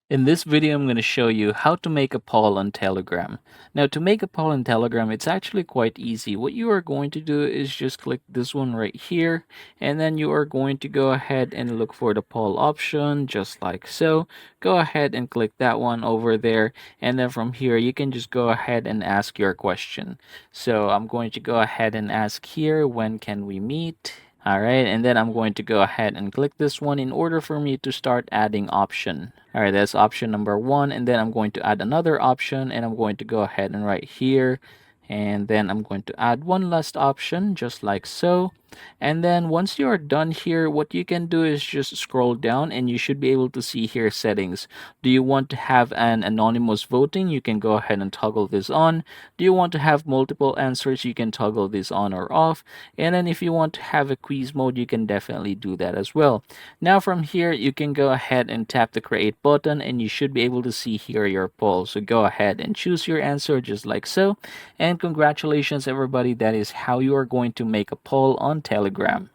In this video, I'm going to show you how to make a poll on Telegram. Now, to make a poll on Telegram, it's actually quite easy. What you are going to do is just click this one right here, and then you are going to go ahead and look for the poll option, just like so. Go ahead and click that one over there, and then from here, you can just go ahead and ask your question. So I'm going to go ahead and ask here, when can we meet? All right, and then I'm going to go ahead and click this one in order for me to start adding option. All right, that's option number one, and then I'm going to add another option, and I'm going to go ahead and right here, and then I'm going to add one last option, just like so. And then once you are done here, what you can do is just scroll down and you should be able to see here settings. Do you want to have an anonymous voting? You can go ahead and toggle this on. Do you want to have multiple answers? You can toggle this on or off. And then if you want to have a quiz mode, you can definitely do that as well. Now from here, you can go ahead and tap the create button and you should be able to see here your poll. So go ahead and choose your answer just like so. And congratulations everybody, that is how you are going to make a poll on Telegram.